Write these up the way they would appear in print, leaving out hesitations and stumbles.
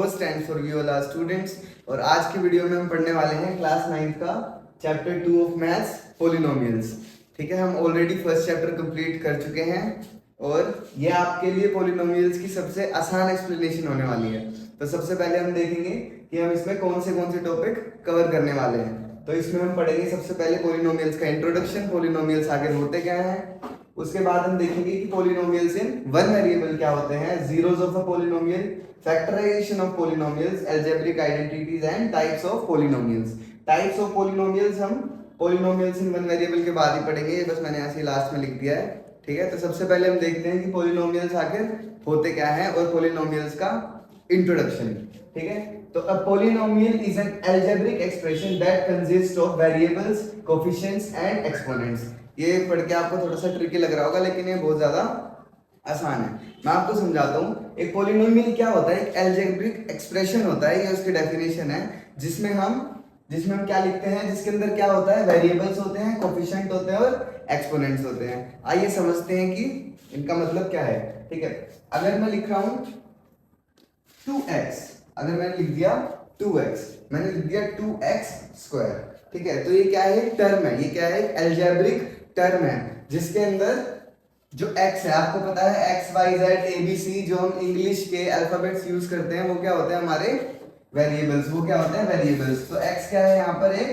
Stands for we all are students. और आज की वीडियो में हम पढ़ने वाले हैं क्लास 9 का चैप्टर 2 ऑफ मैथ्स पॉलिनोमियल्स। ठीक है, हम ऑलरेडी फर्स्ट चैप्टर कंप्लीट कर चुके हैं और ये आपके लिए पॉलिनोमियल्स की सबसे आसान एक्सप्लेनेशन होने वाली है। तो सबसे पहले हम देखेंगे कि हम इसमें कौन से टॉपिक कवर करने वाले हैं। तो इसमें हम पढ़ेंगे सबसे पहले पॉलिनोमियल्स का इंट्रोडक्शन, पॉलिनोमियल्स आगे होते क्या हैं। उसके बाद हम देखेंगे कि पॉलिनोमियल्स इन वन वेरिएबल क्या होते हैं, zeros of a polynomial, factorisation of polynomials, algebraic identities and types of polynomials. Types of polynomials हम पॉलिनोमियल्स इन वन वेरिएबल के बाद ही पढ़ेंगे, बस मैंने ऐसे लास्ट में लिख दिया है। ठीक है, तो सबसे पहले हम देखते हैं कि पॉलिनोमियल्स आखिर होते क्या हैं और पॉलिनोमियल्स का इंट्रोडक्शन। ठीक है, तो a polynomial is an algebraic expression that consists of variables, coefficients and exponents। ये पढ़ के आपको थोड़ा सा ट्रिकी लग रहा होगा, लेकिन ये बहुत ज्यादा आसान है। मैं आपको समझाता हूँ। एक पॉलिनोमियल क्या होता है, एक अलजेब्रिक एक्सप्रेशन होता है, ये उसकी डेफिनेशन है, जिसमें हम क्या लिखते हैं, जिसके अंदर क्या होता है, वेरिएबल्स होते हैं, कोफिशिएंट होते हैं और एक्सपोनेंट्स होते हैं। आइए समझते हैं कि इनका मतलब क्या है। ठीक है, अगर मैं लिख रहा हूँ 2x, अगर मैंने लिख दिया 2x, मैंने लिख दिया 2x स्क्वायर। ठीक है, तो ये क्या है, टर्म है, ये क्या है, एल्जेब्रिक टर्म है, जिसके अंदर जो x है, आपको पता है x y z a b c जो हम इंग्लिश के अल्फाबेट्स यूज करते हैं, वो क्या होते हैं, हमारे वेरिएबल्स। वो क्या होते हैं, वेरिएबल्स। तो x क्या है, यहाँ पर एक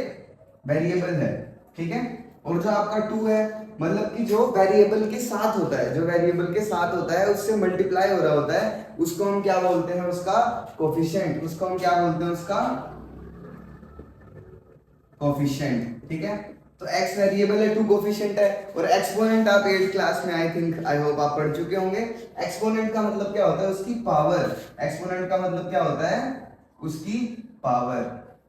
वेरिएबल है। ठीक है, और जो आपका 2 है, मतलब कि जो वेरिएबल के साथ होता है, जो वेरिएबल के साथ होता है, उससे मल्टीप्लाई हो रहा होता है, उसको हम क्या बोलते हैं, उसका कोफिशिएंट। उसको हम क्या बोलते हैं, उसका कोफिशिएंट। ठीक है, तो x वेरिएबल है, 2 कोफिशिएंट है, और एक्सपोनेंट आप 8th क्लास में आई होप आप पढ़ चुके होंगे। एक्सपोनेंट का मतलब क्या होता है, उसकी पावर। एक्सपोनेंट का मतलब क्या होता है, उसकी पावर।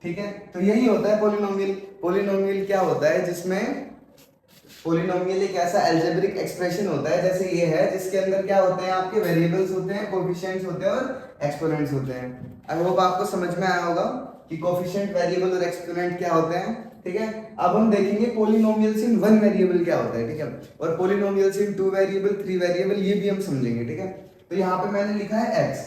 ठीक है, तो यही होता है पॉलिनोमियल। पॉलिनोमियल क्या होता है, जिसमें पॉलिनोमियल एक ऐसा अलजेब्रिक एक्सप्रेशन होता है जैसे ये है, जिसके अंदर क्या होते हैं, आपके वेरिएबल्स होते हैं, कोफिशिएंट्स होते हैं और एक्सपोनेंट्स होते हैं। आई होप आपको समझ में आया होगा कि कोफिशिएंट, वेरिएबल और एक्सपोनेंट क्या होते हैं। ठीक है, अब हम देखेंगे पॉलिनोमियल्स इन वन वेरिएबल क्या होता है। ठीक है, और पॉलिनोमियल्स इन 2 वेरिएबल, 3 वेरिएबल, ये भी हम समझेंगे। ठीक है, तो यहाँ पे मैंने लिखा है x।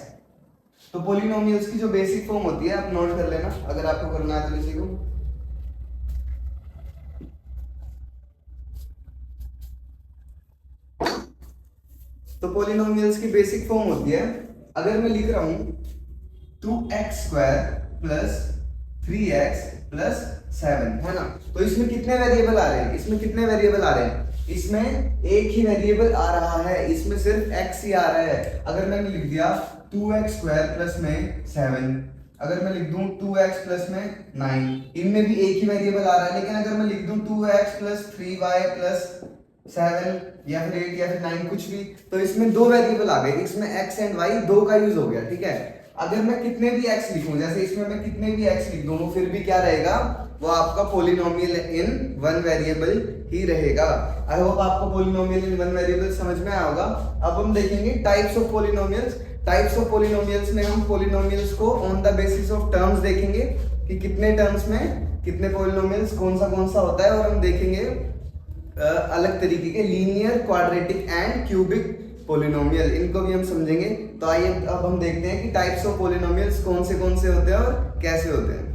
तो पॉलिनोमियल्स की जो बेसिक फॉर्म होती है, आप नोट कर लेना अगर आपको करना है तो किसी को। तो पॉलिनोमियल्स की बेसिक फॉर्म होती है, अगर मैं लिख रहा हूं 2x square plus 3x plus 7, है ना, तो इसमें कितने वेरिएबल आ रहे हैं, इसमें कितने वेरिएबल आ रहे हैं, इसमें एक ही वेरिएबल आ रहा है, इसमें सिर्फ x ही आ रहा है। अगर मैंने लिख दिया 2x स्क्वायर प्लस में 7, अगर मैं लिख दूं 2x प्लस में 9, इनमें भी एक ही वेरिएबल आ रहा है। लेकिन अगर मैं लिख दूं 2x प्लस 3y प्लस 7 या फिर 8 या फिर 9 कुछ भी, तो इसमें 2 वेरिएबल आ गए, इसमें x एंड y 2 का यूज हो गया। ठीक है, अगर मैं कितने भी x लिखूं, जैसे इसमें मैं कितने भी x लिख दूं, वो फिर भी क्या रहेगा, वो आपका पॉलिनोमियल इन वन वेरिएबल ही रहेगा। आई होप आपको पॉलिनोमियल इन वन वेरिएबल समझ में आया होगा। अब हम देखेंगे types of polynomials. Types of polynomials में हम पॉलिनोमियल्स को on the basis of terms देखेंगे कि कितने टर्म्स में कितने पॉलिनोमियल्स कौन सा होता है, और हम देखेंगे अलग तरीके के linear, quadratic and cubic polynomial, इनको भी हम समझेंगे। तो आइए अब हम देखते हैं कि टाइप्स ऑफ पॉलिनोमियल्स कौन से होते हैं और कैसे होते हैं।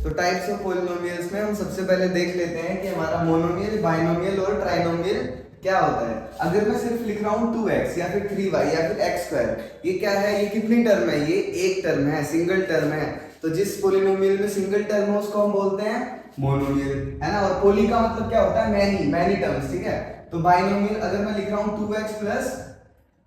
तो टाइप्स ऑफ पॉलिनोमियल्स में हम सबसे पहले देख लेते हैं कि हमारा मोनोमियल, बाइनोमियल और ट्राइनोमियल क्या होता है। अगर मैं सिर्फ लिख रहा हूँ 2x या फिर 3y या फिर x स्क्वायर, ये क्या है, ये कितनी टर्म है, ये एक टर्म है, सिंगल टर्म है। तो जिस पॉलिनोमियल में सिंगल टर्म है उसको हम बोलते हैं मोनोमियल, है ना। और पॉली का मतलब क्या होता है, मैनी टर्म्स। ठीक है, तो बाइनोमियल अगर मैं लिख रहा हूँ 2x प्लस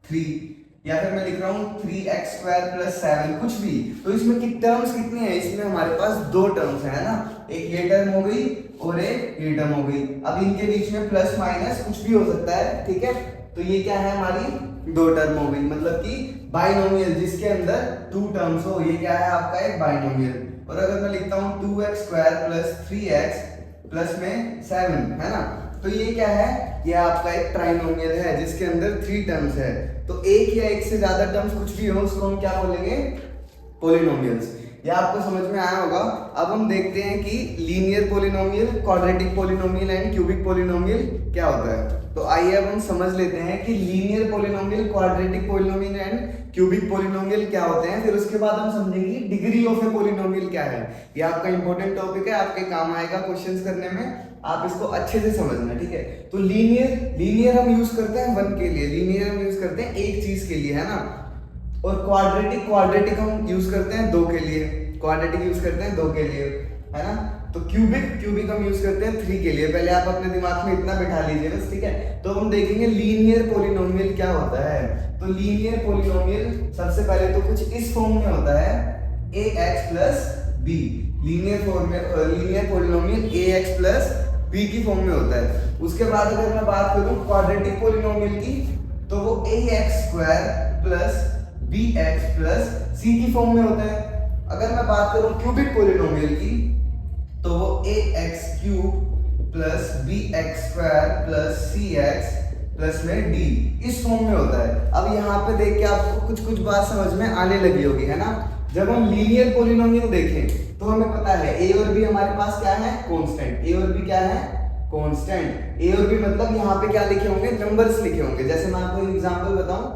3 या फिर मैं लिख रहा हूँ 3x स्क्वायर प्लस 7, कुछ भी, तो इसमें की टर्म्स कितनी है, इसमें हमारे पास 2 टर्म्स है ना, एक ये टर्म हो गई और एक ये टर्म हो गई। अब इनके बीच में प्लस माइनस कुछ भी हो सकता है। ठीक है, तो ये क्या है, हमारी 2 टर्म हो गई, मतलब कि बाइनोमियल जिसके अंदर 2 टर्म्स हो, ये क्या है, आपका एक बाइनोमियल। और अगर मैं लिखता हूँ 2x square plus 3x plus में 7, है ना, तो ये क्या है, ये आपका एक ट्राइनोमियल है जिसके अंदर 3 टर्म्स है। तो एक या एक से ज्यादा टर्म्स कुछ भी हो, उसको हम क्या बोलेंगे, पॉलिनोमियल्स। ये आपको समझ में आया होगा। अब हम देखते हैं कि linear polynomial, quadratic polynomial and cubic polynomial क्या होता है। तो आइए अब हम समझ लेते हैं कि linear polynomial, quadratic polynomial and cubic polynomial क्या होते हैं। फिर उसके बाद हम समझेंगे डिग्री ऑफ ए पॉलिनोमियल क्या है। ये आपका इंपॉर्टेंट टॉपिक है, आपके काम आएगा क्वेश्चंस करने में, आप इसको अच्छे से समझना, ठीक है। तो लीनियर हम यूज करते हैं वन के लिए, लीनियर हम यूज करते हैं एक चीज के लिए, है ना। और क्वाड्रेटिक हम यूज करते हैं दो के लिए, क्वाड्रेटिक यूज करते हैं दो के लिए, है ना। तो क्यूबिक हम यूज करते हैं 3 के लिए। पहले आप अपने दिमाग में इतना बिठा लीजिए बस, ठीक है। तो हम देखेंगे लीनियर पॉलिनोमियल क्या होता है। तो लीनियर पॉलिनोमियल सबसे पहले तो कुछ इस फॉर्म में होता है, ax plus b। Linear polynomial ax plus b की फॉर्म में होता है। उसके बाद अगर मैं बात करूं क्वाड्रेटिक पॉलिनोमियल की, तो वो ax square plus bx plus c की फॉर्म में होता है। अगर मैं बात करूं क्यूबिक पॉलिनोमियल की, तो वो ax cube plus bx square plus cx plus में d इस फॉर्म में होता है। अब यहाँ पे देख के आपको कुछ बात समझ में आने लगी होगी, है ना। जब हम लीनियर पॉलिनोमियल देखें तो हमें पता है a और b हमारे पास क्या है, कांस्टेंट। a और b क्या है, कांस्टेंट। a और b मतलब यहाँ पे क्या लिखे होंगे, नंबर्स लिखे होंगे। जैसे मैं आपको एग्जांपल बताऊं,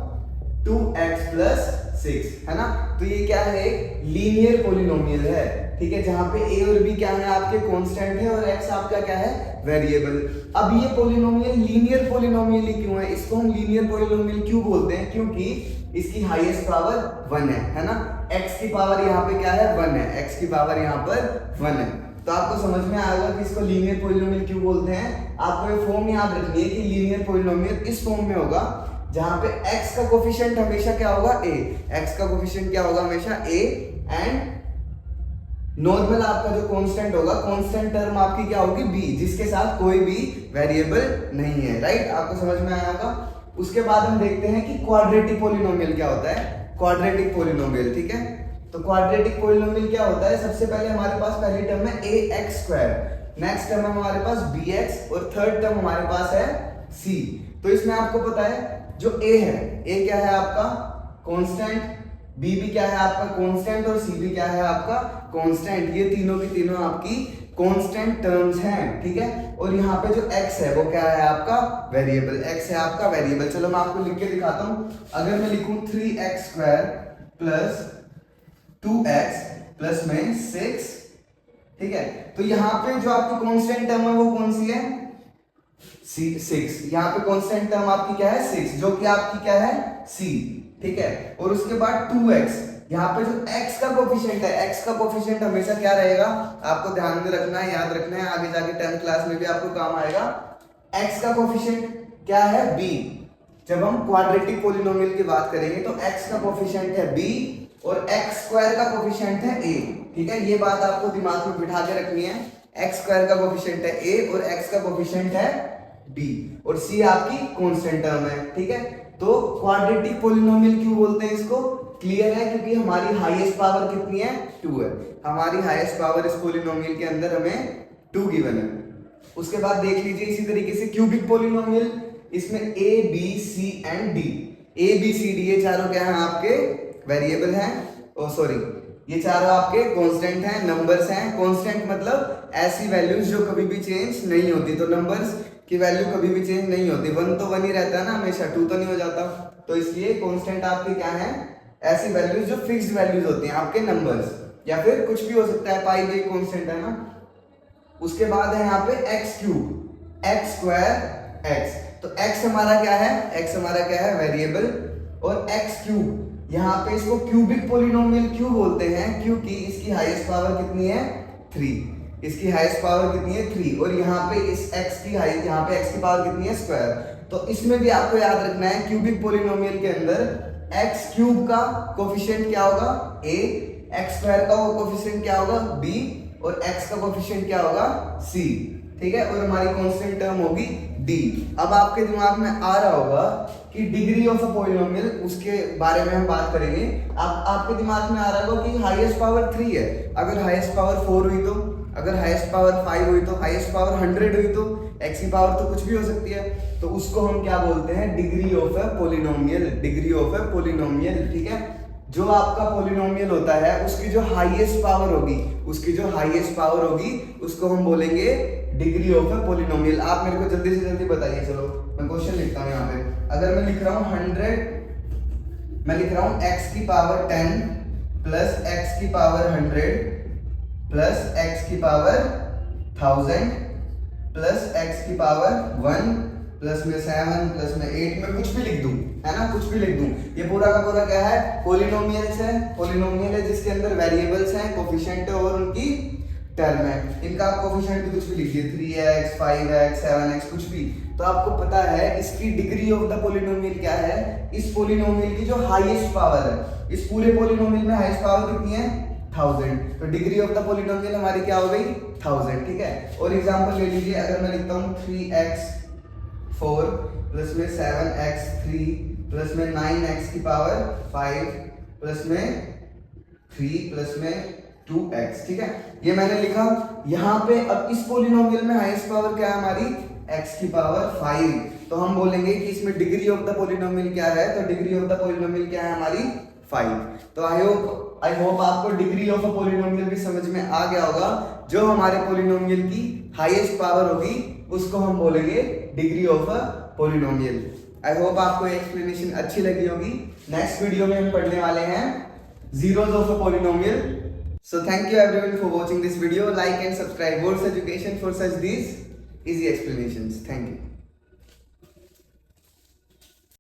2x प्लस 6, है ना। तो ये क्या है, एक लीनियर पॉलिनोमियल है, ठीक है, जहां पे a और b क्या है आपके कांस्टेंट है और x आपका क्या है, वेरिएबल। अब ये पॉलिनोमियल लीनियर पॉलिनोमियल ही क्यों है, इसको हम लीनियर पॉलिनोमियल क्यों बोलते हैं, क्योंकि इसकी हाईएस्ट पावर 1 है ना। x की पावर यहाँ पे क्या है, 1 है, x की पावर यहाँ पर 1 है। तो आपको समझ में आएगा कि इसको लीनियर पॉलिनोमियल क्यों बोलते हैं। आपको ये फॉर्म याद रखनी है कि लीनियर पॉलिनोमियल इस फॉर्म में होगा जहां पे x का कोफिशिएंट हमेशा क्या होगा, a। x का कोफिशिएंट क्या होगा, हमेशा a। एंड नॉर्मल आपका जो कांस्टेंट होगा, कांस्टेंट टर्म आपकी क्या होगी, b, जिसके साथ कोई भी वेरिएबल नहीं है, राइट। आपको समझ में आया होगा। उसके बाद हम देखते हैं कि क्वाड्रेटिक पॉलिनोमियल क्या होता है, क्वाड्रेटिक पॉलिनोमियल, ठीक है। तो क्वाड्रेटिक पॉलिनोमियल क्या होता है, सबसे पहले हमारे पास पहली टर्म है ax स्क्वायर, नेक्स्ट टर्म है हमारे पास bx और थर्ड टर्म हमारे पास है c। तो इसमें आपको पता है जो a है, a क्या है आपका कांस्टेंट, b भी क्या है आपका कांस्टेंट और c भी क्या है आपका कांस्टेंट। ये तीनों की तीनों आपकी कांस्टेंट टर्म्स हैं, ठीक है। और यहाँ पे जो x है वो क्या है आपका वेरिएबल, x है आपका वेरिएबल। चलो मैं आपको लिख के दिखाता हूँ। अगर मैं लिखूं 3x square plus 2x plus में 6, ठीक है। तो यहाँ पे जो आपकी कांस्टेंट टर्म है वो कौन सी है, 6। यहाँ पे कांस्टेंट टर्म आपकी क्या है, 6, जो कि आपकी क्या है, c, ठीक है। और उसके बाद 2x, यहाँ पे जो x का कोफिशिएंट है, x का कोफिशिएंट हमेशा क्या रहेगा, आपको ध्यान में रखना है, याद रखना है, आगे जाके 10th क्लास में भी आपको काम आएगा। x का कोफिशिएंट क्या है, b। जब हम क्वाड्रेटिक पॉलिनोमियल की बात करेंगे तो x का कोफिशिएंट है b और x स्क्वायर का कोफिशिएंट है a, ठीक है। ये बात आपको दिमाग में बिठा के रखनी है। x स्क्वायर का कोफिशिएंट है a और x का कोफिशिएंट है b और c आपकी कांस्टेंट टर्म है, ठीक है। तो क्वाड्रेटिक पॉलिनोमियल क्यों बोलते हैं इसको, क्लियर है, क्योंकि हमारी हाईएस्ट पावर कितनी है, 2 है। हमारी हाईएस्ट पावर इस पॉलिनोमियल के अंदर हमें 2 गिवन है। उसके बाद देख लीजिए इसी तरीके से क्यूबिक पॉलिनोमियल, इसमें a b c and d, a b c d ये चारों क्या हैं आपके वेरिएबल हैं, ओ सॉरी ये चारों आपके कांस्टेंट हैं, नंबर्स हैं। कांस्टेंट मतलब ऐसी वैल्यूज जो कभी भी चेंज नहीं होती। तो नंबर्स की वैल्यू कभी भी चेंज नहीं होती, 1 तो 1 ही रहता है ना हमेशा, 2 तो नहीं हो जाता। तो इसलिए कांस्टेंट आपके क्या है, ऐसी वैल्यूज जो फिक्स्ड वैल्यूज होती हैं आपके नंबर्स, या फिर कुछ भी हो सकता है, पाई भी कांस्टेंट है ना। उसके बाद है यहाँ पे x cube, x square x। तो x हमारा क्या है, x हमारा क्या है वेरिएबल, और x क्यूब यहाँ पे इसको क्यूबिक पॉलिनोमियल क्यों बोलते हैं, क्योंकि इसकी हाईएस्ट पावर कितनी है, 3। इसकी हाईएस्ट पावर कितनी है, 3। और यहाँ पे इस x की हाईएस्ट, यहाँ पे x की पावर कितनी है, स्क्वायर। तो इसमें भी आपको याद रखना है क्यूबिक पॉलिनोमियल के अंदर x क्यूब का कोफिशिएंट क्या होगा, a, x स्क्वायर का कोफिशिएंट क्या होगा, b, और x का कोफिशिएंट क्या होगा, c, ठीक है। और हमारी कांस्टेंट टर्म होगी d। अब आपके दिमाग में आ रहा होगा कि डिग्री ऑफ अ पॉलिनोमियल, उसके बारे में हम बात करेंगे। आपके दिमाग में आ रहा होगा कि हाईएस्ट पावर 3 है, अगर हाईएस्ट पावर 4 हुई तो, अगर हाईएस्ट पावर 5 हुई तो, हाईएस्ट पावर 100 हुई तो, x की पावर तो कुछ भी हो सकती है। तो उसको हम क्या बोलते हैं, degree of a polynomial, degree of a polynomial, ठीक है। जो आपका पोलिनोमियल होता है उसकी जो हाईएस्ट पावर होगी, उसको हम बोलेंगे डिग्री ऑफ ए पोलिनोमियल। आप मेरे को जल्दी से जल्दी बताइए। चलो मैं क्वेश्चन लिखता हूँ यहाँ पे। अगर मैं लिख रहा हूँ 100, मैं लिख रहा हूँ x की पावर 10 प्लस x की पावर 100 प्लस x की पावर 1000 प्लस x की पावर 1 प्लस में 7 प्लस में 8, में कुछ भी लिख दूं, है ना, कुछ भी लिख दूं। ये पूरा का पूरा क्या है, पोलिनोमियल्स है। पोलिनोमियल है जिसके अंदर वेरिएबल्स हैं, कोफिशिएंट है और उनकी टर्म है। इनका आप कोफिशिएंट भी कुछ भी लिखिए, 3x 5x 7x कुछ भी। तो आपको पता है इसकी डिग्री ऑफ द पोलिनोमियल क्या है, इस पोलिनोमियल की जो हाईएस्ट पावर है, इस पूरे पोलिनोमियल में हाईएस्ट पावर कितनी है, 1000। तो डिग्री ऑफ द पोलिनोमियल हमारी क्या हो गई, 1000। ठीक है। और एग्जांपल ले लीजिए, अगर मैं लिखता हूँ 3x4 प्लस में 7x3 प्लस में 9x की पावर 5 प्लस में 3 प्लस में 2x। ठीक है, ये मैंने लिखा। यहाँ पे अब इस पोलिनोमियल में हाईएस्ट पावर क्या है हमारी, x की पावर 5। तो हम बोलेंगे कि इसमें डिग्री ऑफ द पोलिनोमियल क्या है, तो डिग्री ऑफ द पोलिनोमियल क्या है हमारी 5। तो आई होप आपको डिग्री ऑफ अ पोलिनोमियल भी समझ में आ गया होगा। जो हमारे पोलिनोमियल की हाईएस्ट पावर होगी उसको हम बोलेंगे degree of a polynomial. I hope आपको एक्सप्लेनेशन अच्छी लगी होगी। नेक्स्ट वीडियो में हम पढ़ने वाले हैं zeros of a polynomial. So thank you everyone for watching this video. Like and subscribe Words Education for such these easy explanations. Thank you.